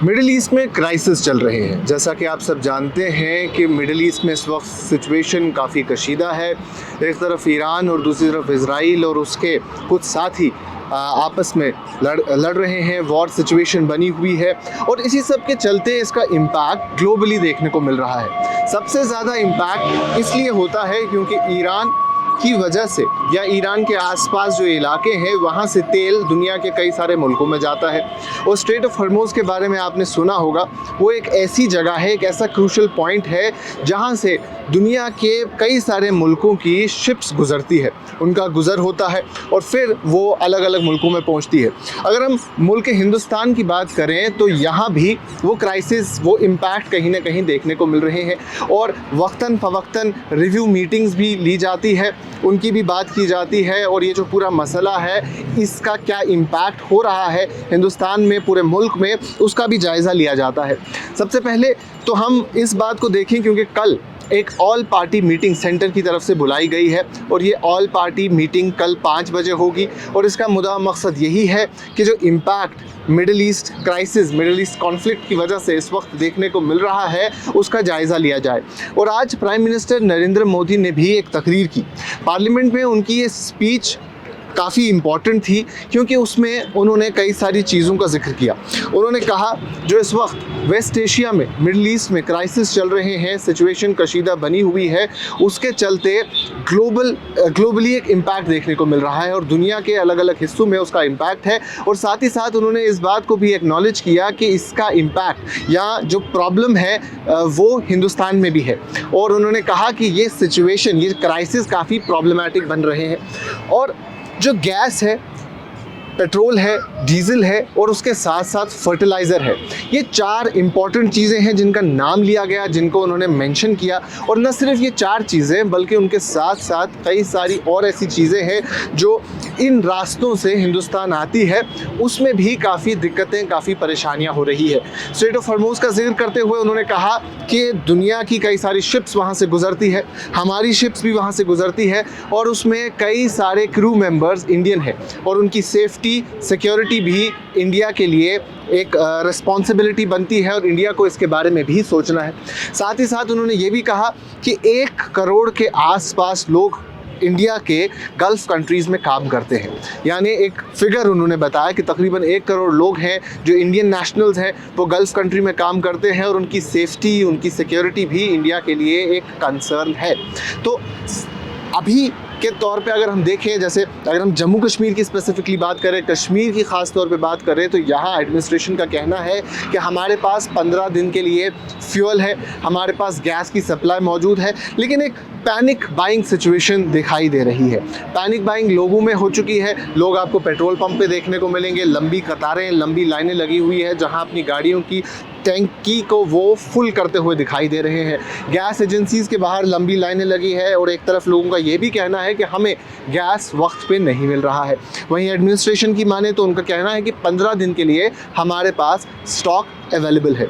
Middle east में crisis चल रहे हैं। जैसा कि आप सब जानते हैं कि मिडिल ईस्ट में इस वक्त सिचुएशन काफ़ी कशीदा है। एक तरफ ईरान और दूसरी तरफ इज़राइल और उसके कुछ साथी आपस में लड़ रहे हैं। वॉर सिचुएशन बनी हुई है और इसी सब के चलते इसका इम्पैक्ट ग्लोबली देखने को मिल रहा है। सबसे ज़्यादा इम्पैक्ट इसलिए होता है क्योंकि ईरान की वजह से या ईरान के आसपास जो इलाके हैं वहाँ से तेल दुनिया के कई सारे मुल्कों में जाता है। और स्ट्रेट ऑफ हॉर्मुज़ के बारे में आपने सुना होगा, वो एक ऐसी जगह है, एक ऐसा क्रूशल पॉइंट है जहाँ से दुनिया के कई सारे मुल्कों की शिप्स गुजरती है, उनका गुज़र होता है और फिर वो अलग अलग मुल्कों में पहुँचती है। अगर हम मुल्क हिंदुस्तान की बात करें तो यहाँ भी वो क्राइसिस, वो इम्पैक्ट कहीं ना कहीं देखने को मिल रहे हैं और वक्तन फ़वक्तन रिव्यू मीटिंग्स भी ली जाती है, उनकी भी बात की जाती है और ये जो पूरा मसला है इसका क्या इम्पैक्ट हो रहा है हिंदुस्तान में, पूरे मुल्क में, उसका भी जायज़ा लिया जाता है। सबसे पहले तो हम इस बात को देखें क्योंकि कल एक ऑल पार्टी मीटिंग सेंटर की तरफ से बुलाई गई है और ये ऑल पार्टी मीटिंग कल 5 बजे होगी और इसका मुद्दा मकसद यही है कि जो impact middle east crisis, middle east conflict की वजह से इस वक्त देखने को मिल रहा है उसका जायज़ा लिया जाए। और आज प्राइम मिनिस्टर नरेंद्र मोदी ने भी एक तकरीर की पार्लियामेंट में। उनकी ये स्पीच काफ़ी इम्पॉर्टेंट थी क्योंकि उसमें उन्होंने कई सारी चीज़ों का जिक्र किया। उन्होंने कहा जो इस वक्त वेस्ट एशिया में, मिडिल ईस्ट में क्राइसिस चल रहे हैं, सिचुएशन कशीदा बनी हुई है, उसके चलते ग्लोबली एक इम्पैक्ट देखने को मिल रहा है और दुनिया के अलग अलग हिस्सों में उसका इम्पैक्ट है। और साथ ही साथ उन्होंने इस बात को भी एक्नॉलेज किया कि इसका इम्पैक्ट या जो प्रॉब्लम है वो हिंदुस्तान में भी है और उन्होंने कहा कि ये सिचुएशन, ये क्राइसिस काफ़ी प्रॉब्लमेटिक बन रहे हैं। और जो गैस है, पेट्रोल है, डीजल है और उसके साथ साथ फर्टिलाइज़र है, ये 4 इम्पॉर्टेंट चीज़ें हैं जिनका नाम लिया गया, जिनको उन्होंने मेंशन किया। और न सिर्फ ये 4 चीज़ें बल्कि उनके साथ साथ कई सारी और ऐसी चीज़ें हैं जो इन रास्तों से हिंदुस्तान आती है, उसमें भी काफ़ी दिक्कतें, काफ़ी परेशानियां हो रही है। स्ट्रेट ऑफ हॉर्मुज़ का जिक्र करते हुए उन्होंने कहा कि दुनिया की कई सारी शिप्स वहाँ से गुजरती है, हमारी शिप्स भी वहाँ से गुजरती है और उसमें कई सारे क्रू मेंबर्स इंडियन हैं और उनकी सेफ्टी, सिक्योरिटी भी इंडिया के लिए एक रिस्पॉन्सिबिलिटी बनती है और इंडिया को इसके बारे में भी सोचना है। साथ ही साथ उन्होंने ये भी कहा कि 1 करोड़ के आसपास लोग इंडिया के गल्फ़ कंट्रीज़ में काम करते हैं। यानी एक फिगर उन्होंने बताया कि तकरीबन 1 करोड़ लोग हैं जो इंडियन नेशनल्स हैं, वो गल्फ़ कंट्री में काम करते हैं और उनकी सेफ्टी, उनकी सिक्योरिटी भी इंडिया के लिए एक कंसर्न है। तो अभी के तौर पे अगर हम देखें, जैसे अगर हम जम्मू कश्मीर की स्पेसिफिकली बात करें, कश्मीर की ख़ास तौर पे बात करें, तो यहाँ एडमिनिस्ट्रेशन का कहना है कि हमारे पास 15 दिन के लिए फ्यूल है, हमारे पास गैस की सप्लाई मौजूद है, लेकिन एक पैनिक बाइंग सिचुएशन दिखाई दे रही है। पैनिक बाइंग लोगों में हो चुकी है। लोग आपको पेट्रोल पंप पे देखने को मिलेंगे, लंबी कतारें, लंबी लाइनें लगी हुई है जहां अपनी गाड़ियों की टैंकी को वो फुल करते हुए दिखाई दे रहे हैं। गैस एजेंसीज़ के बाहर लंबी लाइनें लगी है और एक तरफ लोगों का ये भी कहना है कि हमें गैस वक्त पे नहीं मिल रहा है। वहीं एडमिनिस्ट्रेशन की माने तो उनका कहना है कि 15 दिन के लिए हमारे पास स्टॉक अवेलेबल है।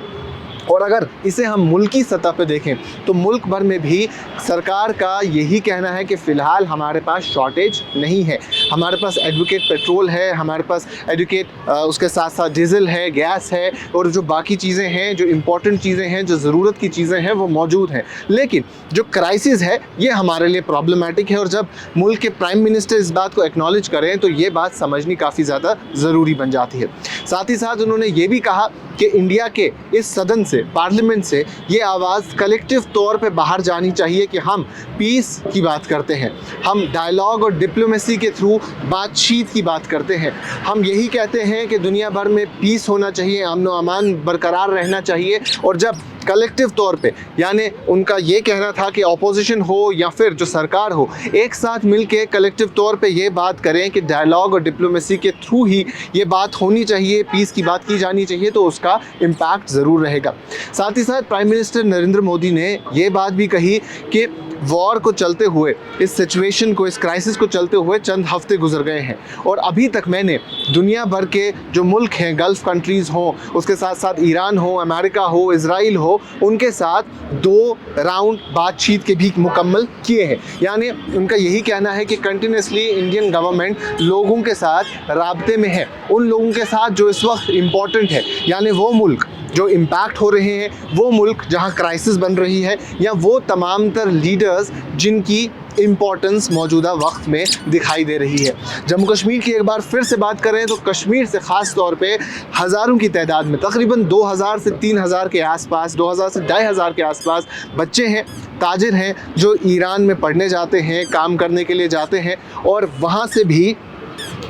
और अगर इसे हम मुल्की सतह पे देखें तो मुल्क भर में भी सरकार का यही कहना है कि फ़िलहाल हमारे पास शॉर्टेज नहीं है। हमारे पास एडवोकेट पेट्रोल है, हमारे पास एडवोकेट उसके साथ साथ डीजल है, गैस है और जो बाकी चीज़ें हैं, जो इम्पॉर्टेंट चीज़ें हैं, जो ज़रूरत की चीज़ें हैं, वो मौजूद हैं। लेकिन जो क्राइसिस है ये हमारे लिए प्रॉब्लमेटिक है और जब मुल्क के प्राइम मिनिस्टर इस बात को एक्नॉलेज करें तो ये बात समझनी काफ़ी ज़्यादा ज़रूरी बन जाती है। साथ ही साथ उन्होंने ये भी कहा कि इंडिया के इस सदन से, पार्लियामेंट से ये आवाज़ कलेक्टिव तौर पे बाहर जानी चाहिए कि हम पीस की बात करते हैं, हम डायलॉग और डिप्लोमेसी के थ्रू बातचीत की बात करते हैं। हम यही कहते हैं कि दुनिया भर में पीस होना चाहिए, अमन व अमान बरकरार रहना चाहिए। और जब कलेक्टिव तौर पे, यानी उनका ये कहना था कि ऑपोजिशन हो या फिर जो सरकार हो, एक साथ मिलके कलेक्टिव तौर पे ये बात करें कि डायलॉग और डिप्लोमेसी के थ्रू ही ये बात होनी चाहिए, पीस की बात की जानी चाहिए, तो उसका इम्पैक्ट ज़रूर रहेगा। साथ ही साथ प्राइम मिनिस्टर नरेंद्र मोदी ने ये बात भी कही कि वॉर को चलते हुए, इस सिचुएशन को, इस क्राइसिस को चलते हुए चंद हफ्ते गुजर गए हैं और अभी तक मैंने दुनिया भर के जो मुल्क हैं, गल्फ़ कंट्रीज़ हों, उसके साथ साथ ईरान हो, अमेरिका हो, इज़राइल हो, उनके साथ 2 राउंड बातचीत के भी मुकम्मल किए हैं। यानी उनका यही कहना है कि कंटिन्यूसली इंडियन गवर्नमेंट लोगों के साथ राब्ते में है, उन लोगों के साथ जो इस वक्त इम्पॉर्टेंट है, यानी वो मुल्क जो इम्पैक्ट हो रहे हैं, वो मुल्क जहाँ क्राइसिस बन रही है, या वो तमाम तर लीडर्स जिनकी इम्पोर्टेंस मौजूदा वक्त में दिखाई दे रही है। जम्मू कश्मीर की एक बार फिर से बात करें तो कश्मीर से ख़ास तौर पे हज़ारों की तादाद में, तकरीबन 2000 से 3000 के आसपास, 2000 से 2500 के आसपास बच्चे हैं, ताजिर हैं, जो ईरान में पढ़ने जाते हैं, काम करने के लिए जाते हैं, और वहाँ से भी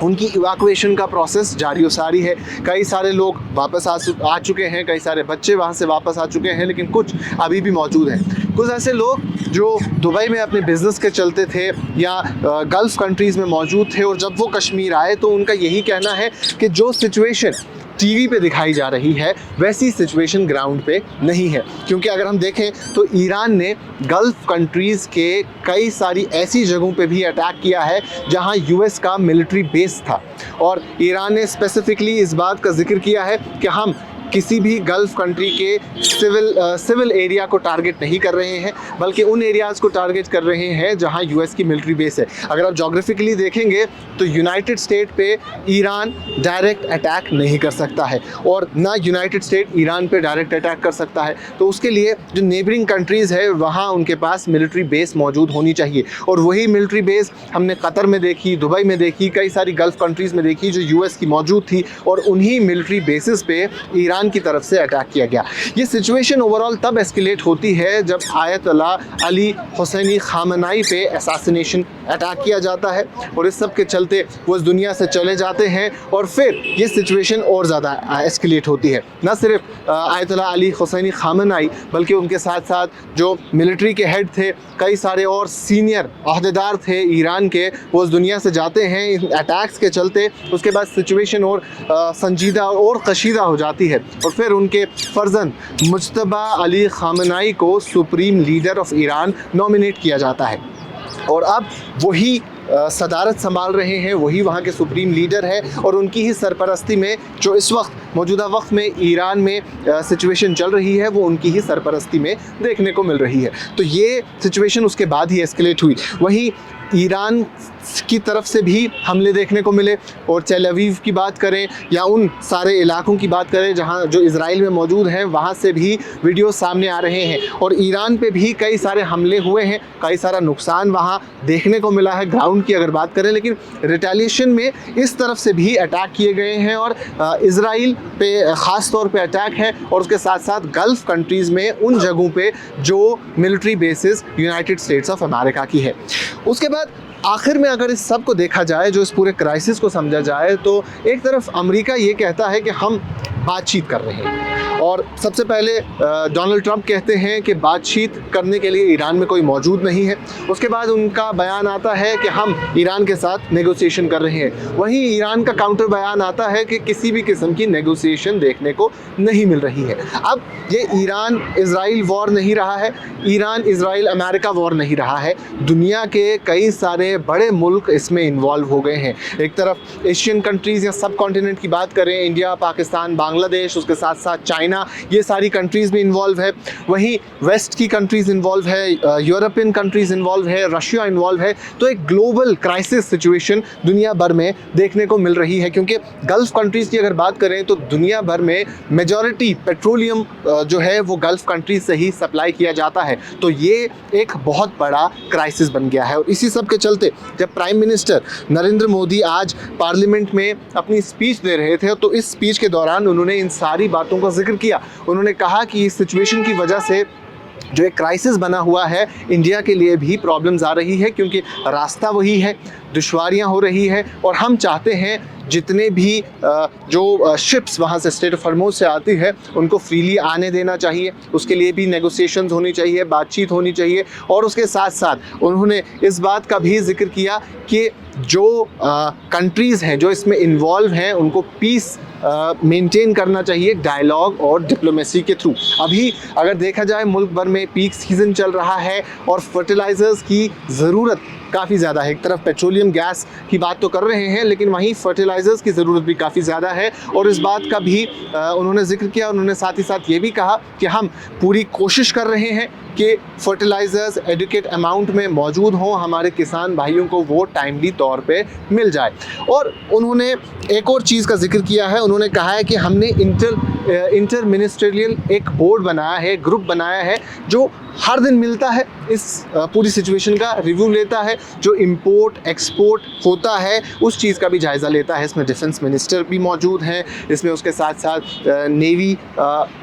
उनकी इवैक्यूएशन का प्रोसेस जारी व सारी है। कई सारे लोग वापस आ चुके हैं, कई सारे बच्चे वहाँ से वापस आ चुके हैं, लेकिन कुछ अभी भी मौजूद हैं। कुछ ऐसे लोग जो दुबई में अपने बिज़नेस के चलते थे या गल्फ़ कंट्रीज़ में मौजूद थे, और जब वो कश्मीर आए तो उनका यही कहना है कि जो सिचुएशन टीवी पे दिखाई जा रही है वैसी सिचुएशन ग्राउंड पे नहीं है। क्योंकि अगर हम देखें तो ईरान ने गल्फ़ कंट्रीज़ के कई सारी ऐसी जगहों पे भी अटैक किया है जहां यूएस का मिलिट्री बेस था, और ईरान ने स्पेसिफिकली इस बात का जिक्र किया है कि हम किसी भी गल्फ़ कंट्री के सिविल एरिया को टारगेट नहीं कर रहे हैं, बल्कि उन एरियाज़ को टारगेट कर रहे हैं जहां यूएस की मिलिट्री बेस है। अगर आप जोग्राफिकली देखेंगे तो यूनाइटेड स्टेट पे ईरान डायरेक्ट अटैक नहीं कर सकता है, और ना यूनाइटेड स्टेट ईरान पे डायरेक्ट अटैक कर सकता है। तो उसके लिए जो नेबरिंग कंट्रीज़ है वहाँ उनके पास मिलिट्री बेस मौजूद होनी चाहिए, और वही मिलिट्री बेस हमने कतर में देखी, दुबई में देखी, कई सारी गल्फ़ कंट्रीज़ में देखी जो यूएस की मौजूद थी, और उन्हीं मिलिट्री बेसिस पे ईरान की तरफ से अटैक किया गया। ये सिचुएशन ओवरऑल तब एस्केलेट होती है जब आयतुल्लाह अली हुसैनी खामनाई पे असैसिनेशन अटैक किया जाता है, और इस सब के चलते वो इस दुनिया से चले जाते हैं, और फिर ये सिचुएशन और ज़्यादा एस्केलेट होती है। न सिर्फ आयतुल्लाह अली हुसैनी खामनाई, बल्कि उनके साथ साथ जो मिलिट्री के हेड थे, कई सारे और सीनियर अहदेदार थे ईरान के, वो इस दुनिया से जाते हैं इन अटैक्स के चलते। उसके बाद सिचुएशन और संजीदा और कशीदा हो जाती है, और फिर उनके फर्जंद मुज्तबा अली खामनाई को supreme leader of Iran nominate किया जाता है, और अब वही सदारत संभाल रहे हैं, वही वहाँ के सुप्रीम लीडर है, और उनकी ही सरपरस्ती में जो इस वक्त मौजूदा वक्त में ईरान में सिचुएशन चल रही है वो उनकी ही सरपरस्ती में देखने को मिल रही है। तो ये सिचुएशन उसके बाद ही एस्केलेट हुई। वहीं ईरान की तरफ से भी हमले देखने को मिले, और तेल अवीव की बात करें या उन सारे इलाकों की बात करें जहां जो इजराइल में मौजूद हैं, वहां से भी वीडियो सामने आ रहे हैं, और ईरान पे भी कई सारे हमले हुए हैं, कई सारा नुकसान वहां देखने को मिला है ग्राउंड की अगर बात करें। लेकिन रिटेलिएशन में इस तरफ से भी अटैक किए गए हैं, और इजराइल पे ख़ास तौर पे अटैक है, और उसके साथ साथ गल्फ़ कंट्रीज़ में उन जगहों पे जो military bases United states of America की है। उसके बाद आखिर में अगर इस सब को देखा जाए, जो इस पूरे क्राइसिस को समझा जाए, तो एक तरफ अमेरिका ये कहता है कि हम बातचीत कर रहे हैं, और सबसे पहले डोनाल्ड ट्रंप कहते हैं कि बातचीत करने के लिए ईरान में कोई मौजूद नहीं है। उसके बाद उनका बयान आता है कि हम ईरान के साथ नेगोशिएशन कर रहे हैं। वहीं ईरान का काउंटर बयान आता है कि किसी भी किस्म की नेगोशिएशन देखने को नहीं मिल रही है। अब ये ईरान इजराइल वॉर नहीं रहा है, ईरान इजराइल अमेरिका वॉर नहीं रहा है, दुनिया के कई सारे बड़े मुल्क इसमें इन्वॉल्व हो गए हैं। एक तरफ एशियन कंट्रीज़ या सब कॉन्टिनेंट की बात करें, इंडिया, पाकिस्तान, बांग्लादेश, उसके साथ साथ चाइना, ये सारी कंट्रीज़ भी इन्वॉल्व है। वहीं वेस्ट की कंट्रीज़ इन्वॉल्व है, यूरोपियन कंट्रीज़ इन्वॉल्व है, रशिया इन्वॉल्व है। तो एक ग्लोबल क्राइसिस सिचुएशन दुनिया भर में देखने को मिल रही है, क्योंकि गल्फ़ कंट्रीज़ की अगर बात करें तो दुनिया भर में मेजॉरिटी पेट्रोलियम जो है वो गल्फ़ कंट्रीज से ही सप्लाई किया जाता है। तो ये एक बहुत बड़ा क्राइसिस बन गया है, और इसी सब के चलते जब प्राइम मिनिस्टर नरेंद्र मोदी आज पार्लियामेंट में अपनी स्पीच दे रहे थे, तो इस स्पीच के दौरान उन्होंने इन सारी बातों का जिक्र किया। उन्होंने कहा कि इस सिचुएशन की वजह से जो एक क्राइसिस बना हुआ है, इंडिया के लिए भी प्रॉब्लम्स आ रही है, क्योंकि रास्ता वही है, दुश्वारियां हो रही है, और हम चाहते हैं जितने भी जो शिप्स वहाँ से स्ट्रेट ऑफ हॉर्मुज़ से आती है उनको फ्रीली आने देना चाहिए। उसके लिए भी नेगोशिएशंस होनी चाहिए, बातचीत होनी चाहिए। और उसके साथ साथ उन्होंने इस बात का भी जिक्र किया कि जो कंट्रीज़ हैं जो इसमें इन्वॉल्व हैं उनको पीस मेंटेन करना चाहिए डायलॉग और डिप्लोमेसी के थ्रू। अभी अगर देखा जाए मुल्क भर में पीक सीज़न चल रहा है, और फर्टिलाइज़र्स की ज़रूरत काफ़ी ज़्यादा है। एक तरफ पेट्रोलियम गैस की बात तो कर रहे हैं, लेकिन वहीं फर्टिलाइज़र्स की ज़रूरत भी काफ़ी ज़्यादा है, और इस बात का भी उन्होंने जिक्र किया। उन्होंने साथ ही साथ ये भी कहा कि हम पूरी कोशिश कर रहे हैं कि फर्टिलाइज़र्स एडिक्वेट अमाउंट में मौजूद हों, हमारे किसान भाइयों को वो टाइमली तौर पे मिल जाए। और उन्होंने एक और चीज़ का जिक्र किया है, उन्होंने कहा है कि हमने इंटर मिनिस्ट्रियल एक बोर्ड बनाया है, ग्रुप बनाया है जो हर दिन मिलता है, इस पूरी सिचुएशन का रिव्यू लेता है, जो इंपोर्ट एक्सपोर्ट होता है उस चीज़ का भी जायज़ा लेता है। इसमें डिफेंस मिनिस्टर भी मौजूद हैं, इसमें उसके साथ साथ navy,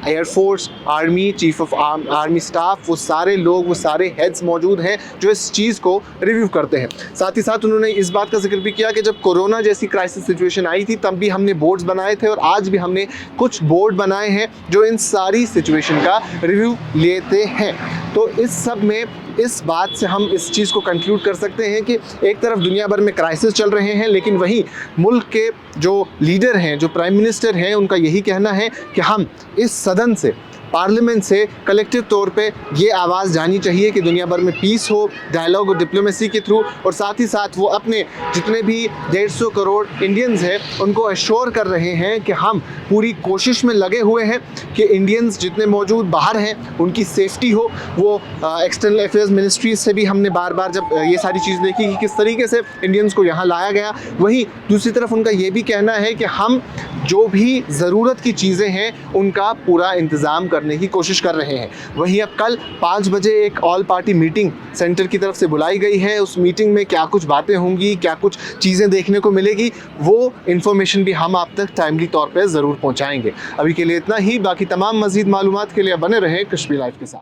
air force, army, chief of army staff, वो सारे लोग, वो सारे हेड्स मौजूद हैं जो इस चीज़ को रिव्यू करते हैं। साथ ही साथ उन्होंने इस बात का जिक्र भी किया कि जब कोरोना जैसी क्राइसिस सिचुएशन आई थी तब भी हमने बोर्ड्स बनाए थे और आज भी हमने कुछ बोर्ड बनाए हैं जो इन सारी सिचुएशन का रिव्यू लेते हैं। तो इस सब में इस बात से हम इस चीज़ को कंक्लूड कर सकते हैं कि एक तरफ दुनिया भर में क्राइसिस चल रहे हैं, लेकिन वहीं मुल्क के जो लीडर हैं, जो प्राइम मिनिस्टर हैं, उनका यही कहना है कि हम इस सदन से, पार्लियामेंट से कलेक्टिव तौर पे ये आवाज़ जानी चाहिए कि दुनिया भर में पीस हो, डायलॉग और डिप्लोमेसी के थ्रू, और साथ ही साथ वो अपने जितने भी 150 करोड़ इंडियंस हैं उनको अश्योर कर रहे हैं कि हम पूरी कोशिश में लगे हुए हैं कि इंडियंस जितने मौजूद बाहर हैं उनकी सेफ्टी हो। वो एक्सटर्नल अफेयर्स मिनिस्ट्री से भी हमने बार बार जब ये सारी चीज़ देखी कि किस तरीके से इंडियंस को यहाँ लाया गया, वहीं दूसरी तरफ उनका ये भी कहना है कि हम जो भी ज़रूरत की चीज़ें हैं उनका पूरा इंतज़ाम करने की कोशिश कर रहे हैं। वहीं अब कल 5 बजे एक ऑल पार्टी मीटिंग सेंटर की तरफ से बुलाई गई है। उस मीटिंग में क्या कुछ बातें होंगी, क्या कुछ चीज़ें देखने को मिलेगी, वो इन्फॉर्मेशन भी हम आप तक टाइमली तौर पे ज़रूर पहुंचाएंगे। अभी के लिए इतना ही। बाकी तमाम मज़ीद मालूमात के लिए बने रहें कश्मीर लाइव के साथ।